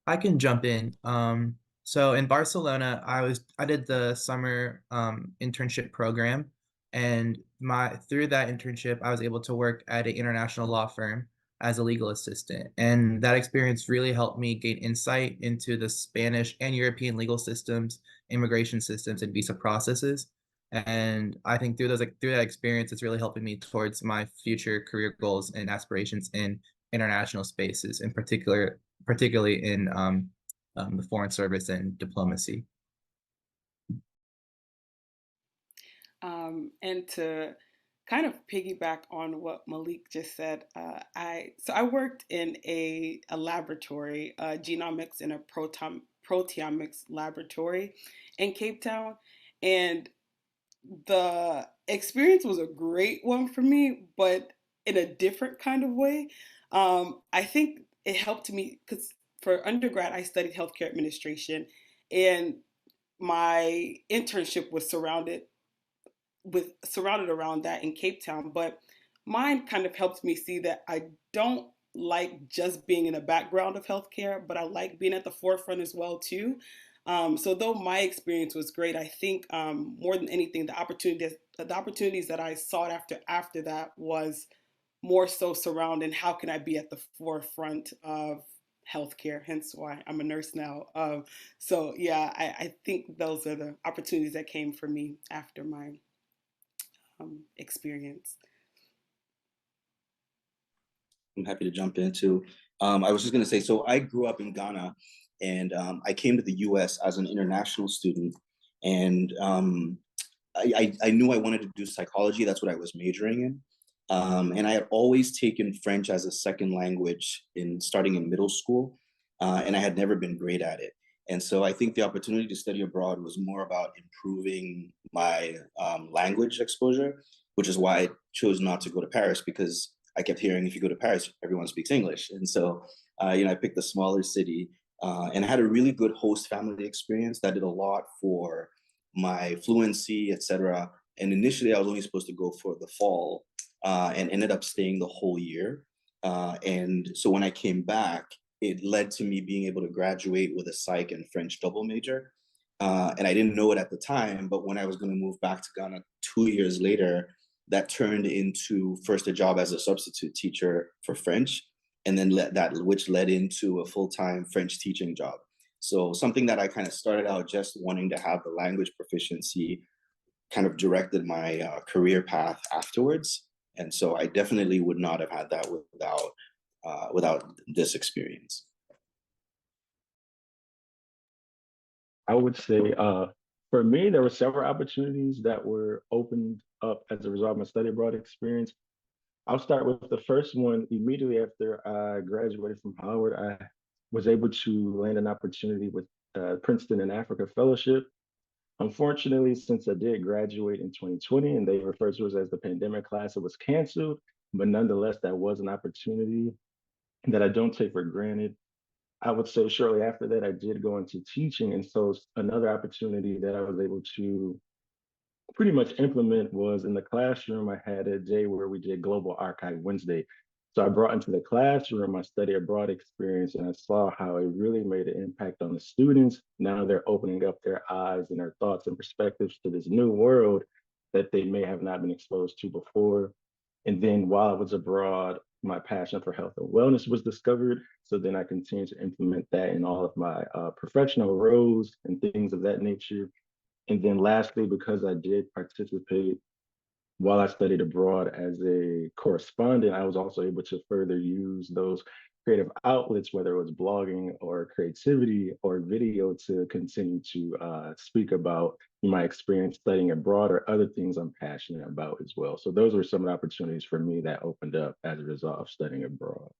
I can jump in. So in Barcelona, I did the summer internship program, and my through that internship, I was able to work at an international law firm as a legal assistant, and that experience really helped me gain insight into the Spanish and European legal systems, immigration systems, and visa processes. And I think through that experience, it's really helping me towards my future career goals and aspirations in international spaces, in particularly in the foreign service and diplomacy. And to kind of piggyback on what Malik just said, I worked in a laboratory, genomics in a proteomics laboratory in Cape Town, and the experience was a great one for me, but in a different kind of way. I think it helped me because for undergrad I studied healthcare administration, and my internship was surrounded around that in Cape Town. But mine kind of helped me see that I don't like just being in the background of healthcare, but I like being at the forefront as well too. So though my experience was great, I think more than anything, the opportunities that I sought after that was more so surrounding how can I be at the forefront of healthcare, hence why I'm a nurse now. So yeah, I think those are the opportunities that came for me after my experience. I'm happy to jump into. I was just going to say, so I grew up in Ghana, and I came to the U.S. as an international student, and I knew I wanted to do psychology. That's what I was majoring in, and I had always taken French as a second language in starting in middle school, and I had never been great at it. And so I think the opportunity to study abroad was more about improving my language exposure, which is why I chose not to go to Paris because I kept hearing if you go to Paris, everyone speaks English. And so, I picked a smaller city and had a really good host family experience that did a lot for my fluency, etc. And initially, I was only supposed to go for the fall and ended up staying the whole year. And so when I came back, it led to me being able to graduate with a psych and French double major. And I didn't know it at the time, but when I was going to move back to Ghana 2 years later, that turned into first a job as a substitute teacher for French, and then which led into a full-time French teaching job. So something that I kind of started out just wanting to have the language proficiency kind of directed my career path afterwards. And so I definitely would not have had that without this experience. I would say for me, there were several opportunities that were opened up as a result of my study abroad experience. I'll start with the first one. Immediately after I graduated from Howard, I was able to land an opportunity with Princeton in Africa Fellowship. Unfortunately, since I did graduate in 2020 and they refer to us as the pandemic class, it was canceled. But nonetheless, that was an opportunity that I don't take for granted. I would say shortly after that, I did go into teaching. And so another opportunity that I was able to pretty much implement was in the classroom. I had a day where we did Global Archive Wednesday. So I brought into the classroom my study abroad experience, and I saw how it really made an impact on the students. Now they're opening up their eyes and their thoughts and perspectives to this new world that they may have not been exposed to before. And then while I was abroad, my passion for health and wellness was discovered. So then I continued to implement that in all of my professional roles and things of that nature. And then lastly, because I did participate while I studied abroad as a correspondent, I was also able to further use those creative outlets, whether it was blogging or creativity or video, to continue to speak about my experience studying abroad or other things I'm passionate about as well. So those were some of the opportunities for me that opened up as a result of studying abroad.